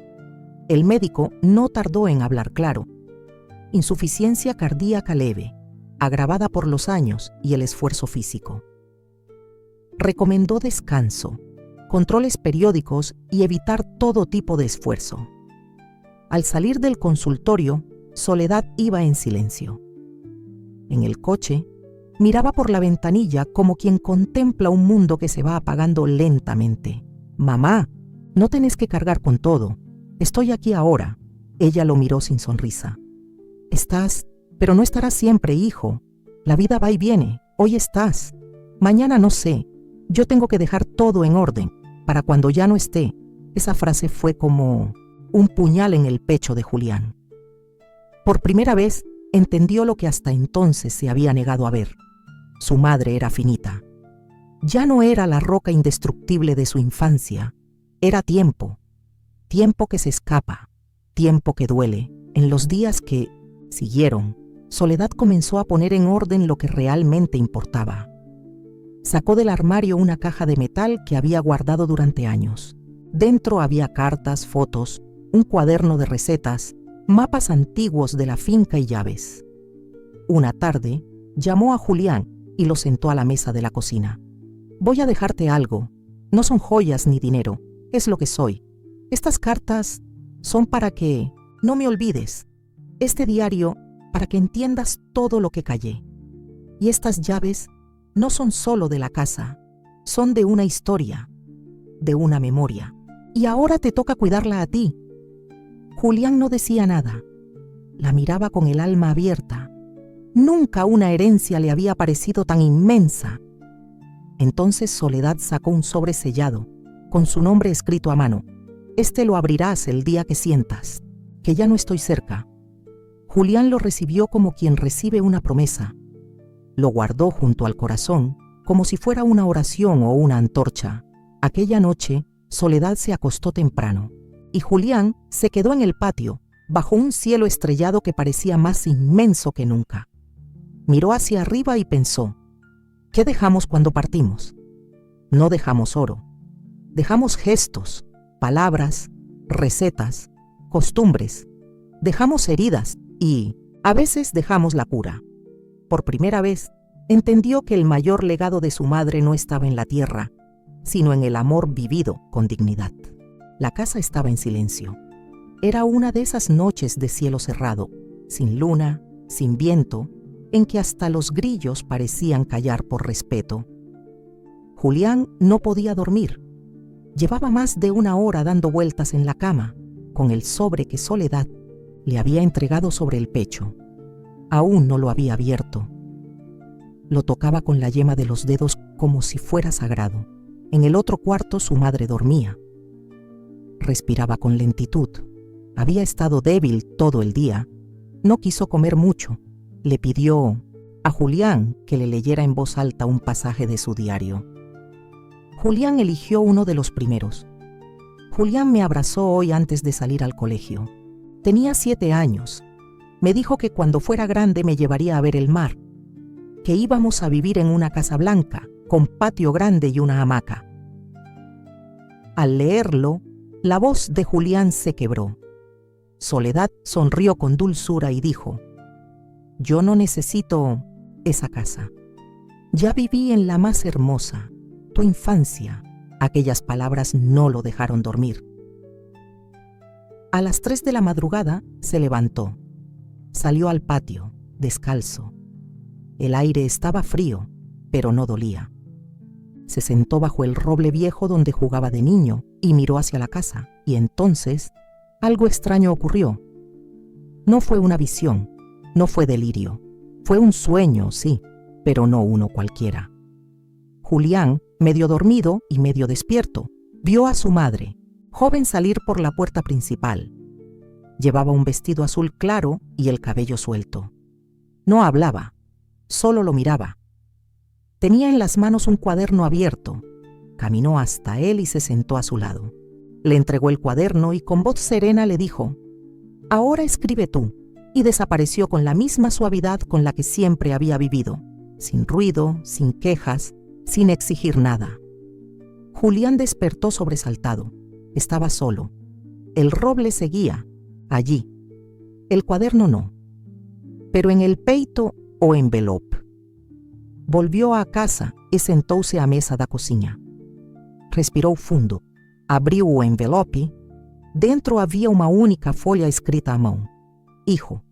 El médico no tardó en hablar claro. Insuficiencia cardíaca leve, agravada por los años y el esfuerzo físico. Recomendó descanso, controles periódicos y evitar todo tipo de esfuerzo. Al salir del consultorio, Soledad iba en silencio. En el coche, miraba por la ventanilla como quien contempla un mundo que se va apagando lentamente. «Mamá, no tenés que cargar con todo. Estoy aquí ahora». Ella lo miró sin sonrisa. «Estás, pero no estarás siempre, hijo. La vida va y viene. Hoy estás. Mañana no sé. Yo tengo que dejar todo en orden para cuando ya no esté». Esa frase fue como un puñal en el pecho de Julián. Por primera vez entendió lo que hasta entonces se había negado a ver. Su madre era finita. Ya no era la roca indestructible de su infancia. Era tiempo. Tiempo que se escapa. Tiempo que duele. En los días que siguieron, Soledad comenzó a poner en orden lo que realmente importaba. Sacó del armario una caja de metal que había guardado durante años. Dentro había cartas, fotos, un cuaderno de recetas, mapas antiguos de la finca y llaves. Una tarde, llamó a Julián y lo sentó a la mesa de la cocina. «Voy a dejarte algo. No son joyas ni dinero, es lo que soy. Estas cartas son para que no me olvides. Este diario para que entiendas todo lo que callé. Y estas llaves no son solo de la casa, son de una historia, de una memoria. Y ahora te toca cuidarla a ti». Julián no decía nada. La miraba con el alma abierta. Nunca una herencia le había parecido tan inmensa. Entonces Soledad sacó un sobre sellado, con su nombre escrito a mano. «Este lo abrirás el día que sientas que ya no estoy cerca». Julián lo recibió como quien recibe una promesa. Lo guardó junto al corazón, como si fuera una oración o una antorcha. Aquella noche, Soledad se acostó temprano, y Julián se quedó en el patio, bajo un cielo estrellado que parecía más inmenso que nunca. Miró hacia arriba y pensó: ¿qué dejamos cuando partimos? No dejamos oro. Dejamos gestos, palabras, recetas, costumbres. Dejamos heridas y, a veces, dejamos la cura. Por primera vez, entendió que el mayor legado de su madre no estaba en la tierra, sino en el amor vivido con dignidad. La casa estaba en silencio. Era una de esas noches de cielo cerrado, sin luna, sin viento, en que hasta los grillos parecían callar por respeto. Julián no podía dormir. Llevaba más de una hora dando vueltas en la cama, con el sobre que Soledad le había entregado sobre el pecho. Aún no lo había abierto. Lo tocaba con la yema de los dedos como si fuera sagrado. En el otro cuarto su madre dormía. Respiraba con lentitud. Había estado débil todo el día. No quiso comer mucho. Le pidió a Julián que le leyera en voz alta un pasaje de su diario. Julián eligió uno de los primeros. Julián me abrazó hoy antes de salir al colegio. Tenía 7 años. Me dijo que cuando fuera grande me llevaría a ver el mar, que íbamos a vivir en una casa blanca, con patio grande y una hamaca. Al leerlo, la voz de Julián se quebró. Soledad sonrió con dulzura y dijo: «Yo no necesito esa casa. Ya viví en la más hermosa, tu infancia». Aquellas palabras no lo dejaron dormir. A las 3 de la madrugada se levantó. Salió al patio, descalzo. El aire estaba frío, pero no dolía. Se sentó bajo el roble viejo donde jugaba de niño y miró hacia la casa, y entonces algo extraño ocurrió. No fue una visión, no fue delirio. Fue un sueño, sí, pero no uno cualquiera. Julián, medio dormido y medio despierto, vio a su madre, joven, salir por la puerta principal. Llevaba un vestido azul claro y el cabello suelto. No hablaba, solo lo miraba. Tenía en las manos un cuaderno abierto. Caminó hasta él y se sentó a su lado. Le entregó el cuaderno y con voz serena le dijo: «Ahora escribe tú», y desapareció con la misma suavidad con la que siempre había vivido, sin ruido, sin quejas, sin exigir nada. Julián despertó sobresaltado. Estaba solo. El roble seguía, allí. El cuaderno no. Pero en el peito o envelope. Volvió a casa e sentouse á mesa da cozinha. Respirou fundo. Abriu o envelope. Dentro había una única folha escrita a mão. «Hijo,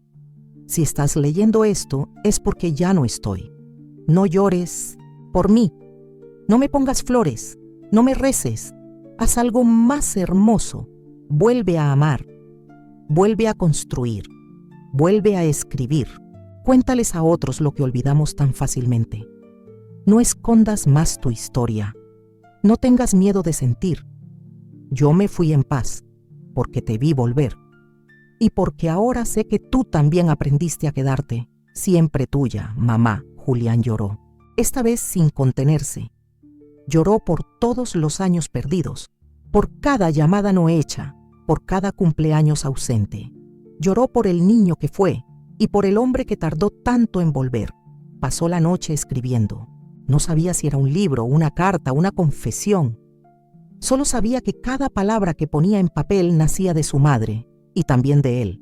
si estás leyendo esto es porque ya no estoy. No llores por mí. No me pongas flores, no me reces. Haz algo más hermoso. Vuelve a amar. Vuelve a construir. Vuelve a escribir. Cuéntales a otros lo que olvidamos tan fácilmente. No escondas más tu historia. No tengas miedo de sentir. Yo me fui en paz, porque te vi volver. Y porque ahora sé que tú también aprendiste a quedarte. Siempre tuya, mamá». Julián lloró, esta vez sin contenerse. Lloró por todos los años perdidos, por cada llamada no hecha, por cada cumpleaños ausente. Lloró por el niño que fue y por el hombre que tardó tanto en volver. Pasó la noche escribiendo. No sabía si era un libro, una carta, una confesión. Solo sabía que cada palabra que ponía en papel nacía de su madre y también de él.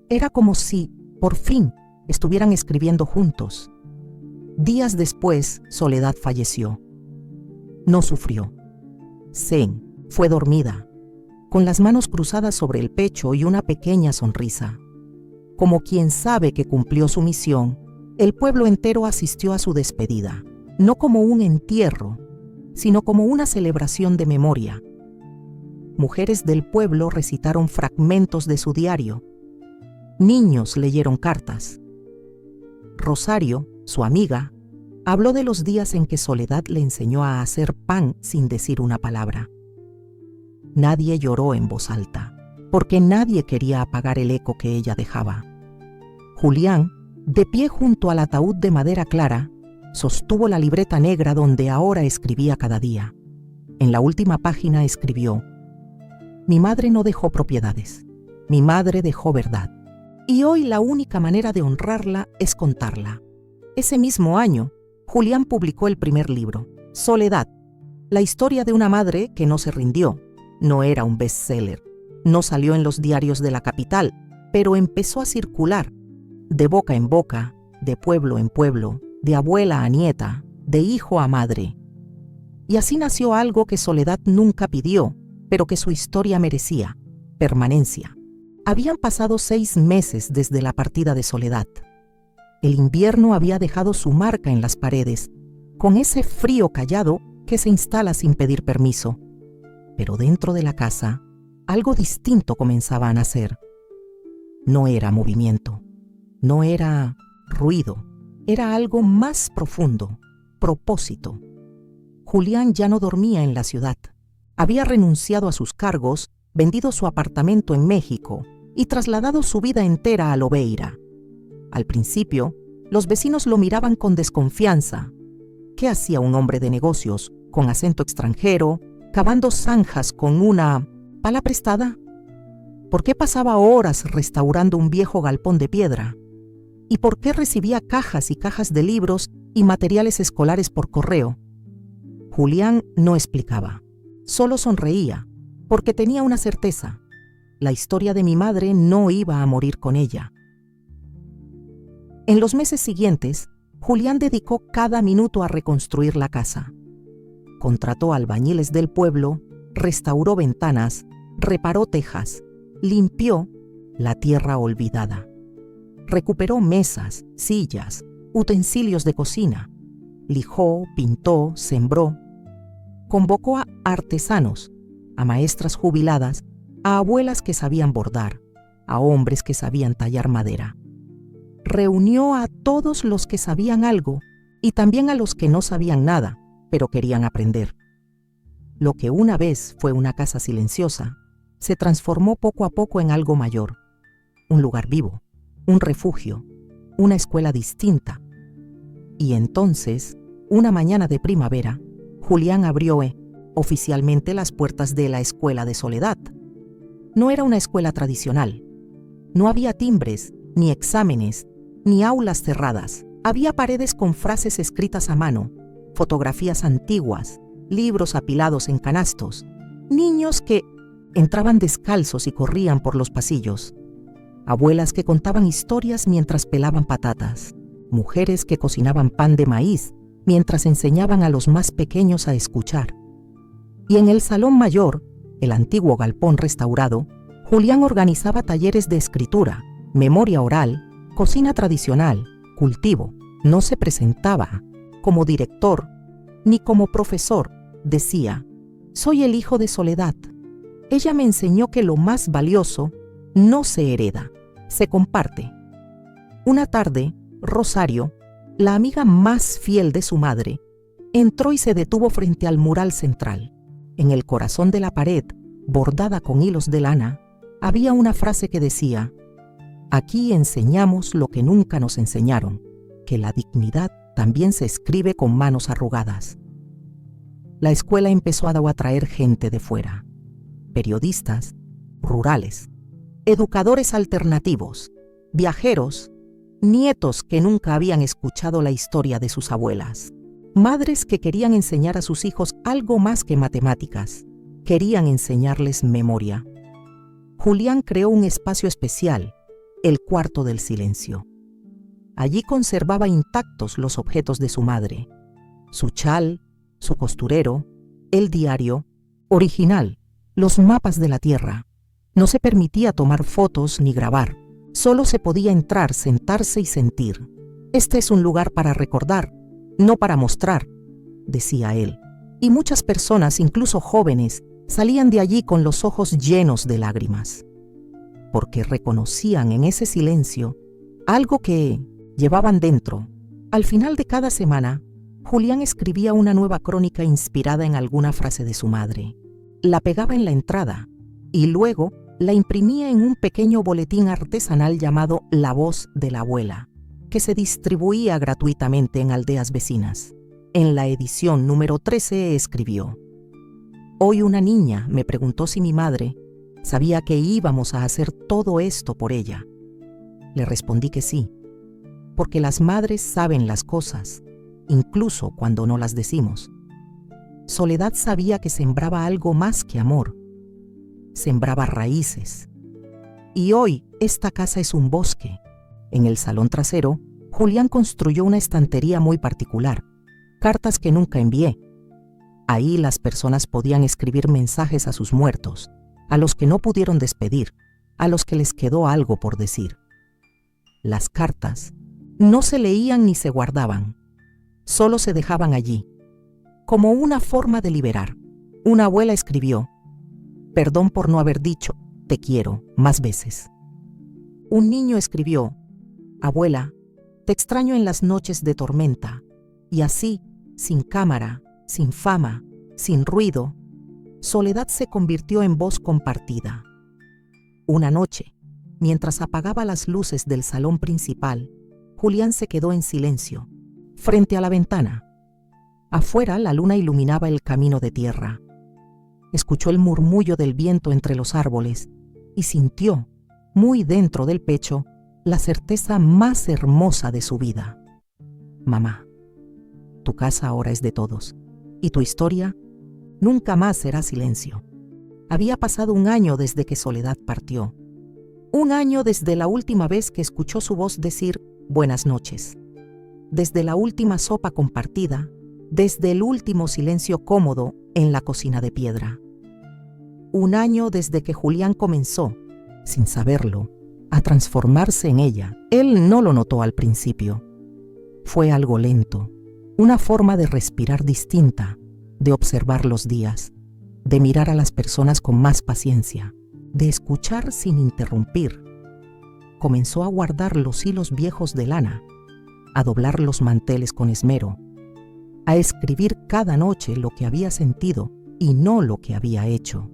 Era como si, por fin, estuvieran escribiendo juntos. Días después, Soledad falleció. No sufrió. Zen fue dormida, con las manos cruzadas sobre el pecho y una pequeña sonrisa. Como quien sabe que cumplió su misión, el pueblo entero asistió a su despedida, no como un entierro, sino como una celebración de memoria. Mujeres del pueblo recitaron fragmentos de su diario. Niños leyeron cartas. Rosario, su amiga, habló de los días en que Soledad le enseñó a hacer pan sin decir una palabra. Nadie lloró en voz alta, porque nadie quería apagar el eco que ella dejaba. Julián, de pie junto al ataúd de madera clara, sostuvo la libreta negra donde ahora escribía cada día. En la última página escribió: «Mi madre no dejó propiedades, mi madre dejó verdad. Y hoy la única manera de honrarla es contarla». Ese mismo año, Julián publicó el primer libro, Soledad, la historia de una madre que no se rindió. No era un bestseller, no salió en los diarios de la capital, pero empezó a circular, de boca en boca, de pueblo en pueblo, de abuela a nieta, de hijo a madre. Y así nació algo que Soledad nunca pidió, pero que su historia merecía: permanencia. Habían pasado 6 meses desde la partida de Soledad. El invierno había dejado su marca en las paredes, con ese frío callado que se instala sin pedir permiso. Pero dentro de la casa, algo distinto comenzaba a nacer. No era movimiento, no era ruido, era algo más profundo: propósito. Julián ya no dormía en la ciudad. Había renunciado a sus cargos, vendido su apartamento en México y trasladado su vida entera a Lobeira. Al principio, los vecinos lo miraban con desconfianza. ¿Qué hacía un hombre de negocios, con acento extranjero, cavando zanjas con una pala prestada? ¿Por qué pasaba horas restaurando un viejo galpón de piedra? ¿Y por qué recibía cajas y cajas de libros y materiales escolares por correo? Julián no explicaba, solo sonreía, porque tenía una certeza: la historia de mi madre no iba a morir con ella. En los meses siguientes, Julián dedicó cada minuto a reconstruir la casa. Contrató albañiles del pueblo, restauró ventanas, reparó tejas, limpió la tierra olvidada. Recuperó mesas, sillas, utensilios de cocina. Lijó, pintó, sembró. Convocó a artesanos, a maestras jubiladas, a abuelas que sabían bordar, a hombres que sabían tallar madera. Reunió a todos los que sabían algo y también a los que no sabían nada, pero querían aprender. Lo que una vez fue una casa silenciosa, se transformó poco a poco en algo mayor: un lugar vivo, un refugio, una escuela distinta. Y entonces, una mañana de primavera, Julián abrió oficialmente las puertas de la Escuela de Soledad. No era una escuela tradicional. No había timbres, ni exámenes, ni aulas cerradas. Había paredes con frases escritas a mano, fotografías antiguas, libros apilados en canastos, niños que entraban descalzos y corrían por los pasillos, abuelas que contaban historias mientras pelaban patatas, mujeres que cocinaban pan de maíz mientras enseñaban a los más pequeños a escuchar. Y en el salón mayor, el antiguo galpón restaurado, Julián organizaba talleres de escritura, memoria oral, cocina tradicional, cultivo. No se presentaba como director ni como profesor. Decía: soy el hijo de Soledad. Ella me enseñó que lo más valioso no se hereda, se comparte. Una tarde, Rosario, la amiga más fiel de su madre, entró y se detuvo frente al mural central. En el corazón de la pared, bordada con hilos de lana, había una frase que decía: aquí enseñamos lo que nunca nos enseñaron, que la dignidad también se escribe con manos arrugadas. La escuela empezó a atraer gente de fuera: periodistas, rurales, educadores alternativos, viajeros, nietos que nunca habían escuchado la historia de sus abuelas, madres que querían enseñar a sus hijos algo más que matemáticas, querían enseñarles memoria. Julián creó un espacio especial, el cuarto del silencio. Allí conservaba intactos los objetos de su madre: su chal, su costurero, el diario, original, los mapas de la tierra. No se permitía tomar fotos ni grabar. Solo se podía entrar, sentarse y sentir. Este es un lugar para recordar, no para mostrar, decía él. Y muchas personas, incluso jóvenes, salían de allí con los ojos llenos de lágrimas, porque reconocían en ese silencio algo que llevaban dentro. Al final de cada semana, Julián escribía una nueva crónica inspirada en alguna frase de su madre. La pegaba en la entrada y luego la imprimía en un pequeño boletín artesanal llamado La Voz de la Abuela, que se distribuía gratuitamente en aldeas vecinas. En la edición número 13 escribió: hoy una niña me preguntó si mi madre sabía que íbamos a hacer todo esto por ella. Le respondí que sí, porque las madres saben las cosas, incluso cuando no las decimos. Soledad sabía que sembraba algo más que amor. Sembraba raíces. Y hoy esta casa es un bosque. En el salón trasero, Julián construyó una estantería muy particular, cartas que nunca envié. Ahí las personas podían escribir mensajes a sus muertos, a los que no pudieron despedir, a los que les quedó algo por decir. Las cartas no se leían ni se guardaban, solo se dejaban allí, como una forma de liberar. Una abuela escribió: «Perdón por no haber dicho te quiero más veces». Un niño escribió: «Abuela, te extraño en las noches de tormenta». Y así, sin cámara, sin fama, sin ruido, Soledad se convirtió en voz compartida. Una noche, mientras apagaba las luces del salón principal, Julián se quedó en silencio, frente a la ventana. Afuera la luna iluminaba el camino de tierra. Escuchó el murmullo del viento entre los árboles y sintió, muy dentro del pecho, la certeza más hermosa de su vida. Mamá, tu casa ahora es de todos, y tu historia nunca más será silencio. Había pasado un año desde que Soledad partió. Un año desde la última vez que escuchó su voz decir buenas noches. Desde la última sopa compartida, desde el último silencio cómodo en la cocina de piedra. Un año desde que Julián comenzó, sin saberlo, a transformarse en ella. Él no lo notó al principio. Fue algo lento, una forma de respirar distinta, de observar los días, de mirar a las personas con más paciencia, de escuchar sin interrumpir. Comenzó a guardar los hilos viejos de lana, a doblar los manteles con esmero, a escribir cada noche lo que había sentido y no lo que había hecho.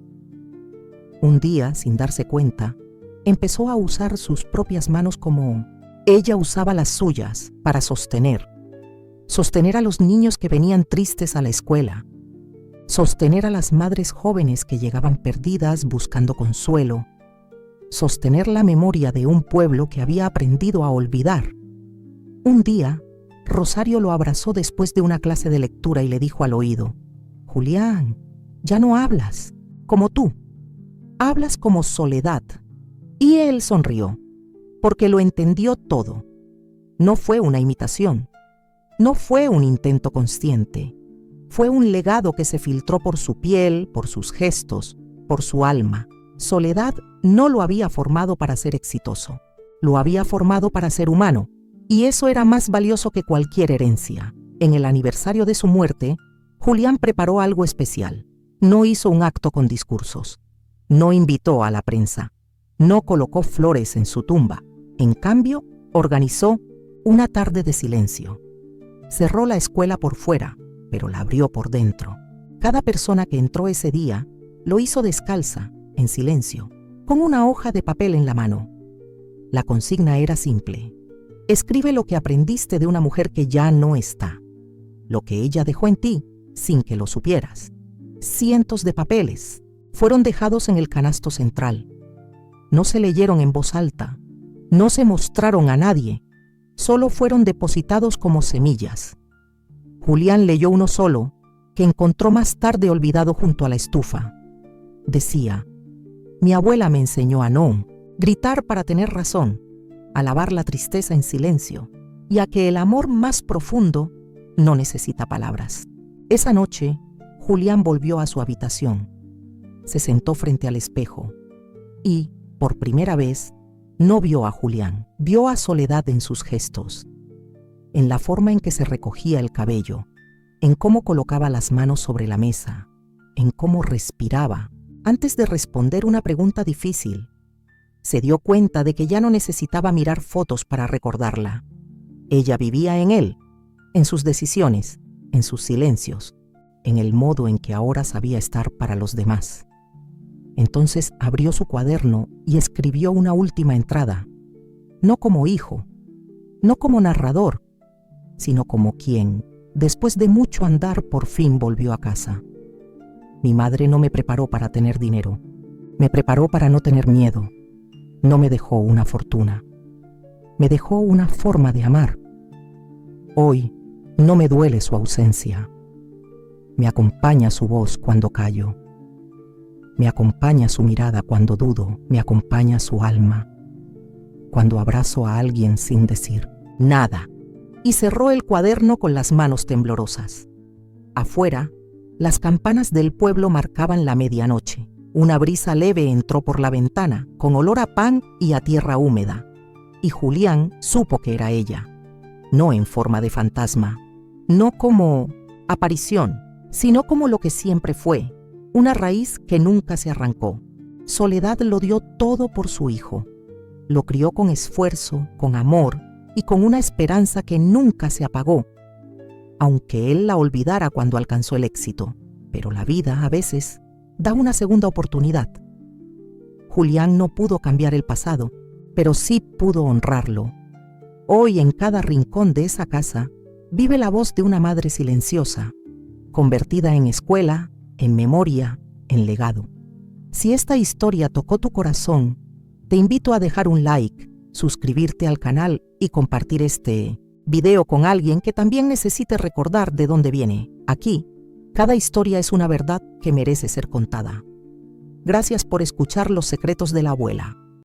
Un día, sin darse cuenta, empezó a usar sus propias manos como ella usaba las suyas para sostener a los niños que venían tristes a la escuela, sostener a las madres jóvenes que llegaban perdidas buscando consuelo, sostener la memoria de un pueblo que había aprendido a olvidar. Un día, Rosario lo abrazó después de una clase de lectura y le dijo al oído: «Julián, ya no hablas como tú, hablas como Soledad». Y él sonrió, porque lo entendió todo. No fue una imitación, no fue un intento consciente, fue un legado que se filtró por su piel, por sus gestos, por su alma. Soledad no lo había formado para ser exitoso, lo había formado para ser humano, y eso era más valioso que cualquier herencia. En el aniversario de su muerte, Julián preparó algo especial. No hizo un acto con discursos, no invitó a la prensa, no colocó flores en su tumba. En cambio, organizó una tarde de silencio. Cerró la escuela por fuera, pero la abrió por dentro. Cada persona que entró ese día lo hizo descalza, en silencio, con una hoja de papel en la mano. La consigna era simple: escribe lo que aprendiste de una mujer que ya no está, lo que ella dejó en ti sin que lo supieras. Cientos de papeles fueron dejados en el canasto central. No se leyeron en voz alta, no se mostraron a nadie, solo fueron depositados como semillas. Julián leyó uno solo, que encontró más tarde olvidado junto a la estufa. Decía: «Mi abuela me enseñó a no gritar para tener razón, a lavar la tristeza en silencio y a que el amor más profundo no necesita palabras». Esa noche, Julián volvió a su habitación. Se sentó frente al espejo y, por primera vez, no vio a Julián, vio a Soledad en sus gestos, en la forma en que se recogía el cabello, en cómo colocaba las manos sobre la mesa, en cómo respiraba antes de responder una pregunta difícil. Se dio cuenta de que ya no necesitaba mirar fotos para recordarla. Ella vivía en él, en sus decisiones, en sus silencios, en el modo en que ahora sabía estar para los demás. Entonces abrió su cuaderno y escribió una última entrada, no como hijo, no como narrador, sino como quien, después de mucho andar, por fin volvió a casa. Mi madre no me preparó para tener dinero, me preparó para no tener miedo. No me dejó una fortuna, me dejó una forma de amar. Hoy no me duele su ausencia, me acompaña su voz cuando callo. Me acompaña su mirada cuando dudo, me acompaña su alma, cuando abrazo a alguien sin decir nada. Y cerró el cuaderno con las manos temblorosas. Afuera, Las campanas del pueblo marcaban la medianoche. Una brisa leve entró por la ventana, con olor a pan y a tierra húmeda. Y Julián supo que era ella, no en forma de fantasma, no como aparición, sino como lo que siempre fue, una raíz que nunca se arrancó. Soledad lo dio todo por su hijo. Lo crió con esfuerzo, con amor y con una esperanza que nunca se apagó, aunque él la olvidara cuando alcanzó el éxito. Pero la vida, a veces, da una segunda oportunidad. Julián no pudo cambiar el pasado, pero sí pudo honrarlo. Hoy, en cada rincón de esa casa, vive la voz de una madre silenciosa, convertida en escuela, en memoria, en legado. Si esta historia tocó tu corazón, te invito a dejar un like, suscribirte al canal y compartir este video con alguien que también necesite recordar de dónde viene. Aquí, cada historia es una verdad que merece ser contada. Gracias por escuchar Los Secretos de la Abuela.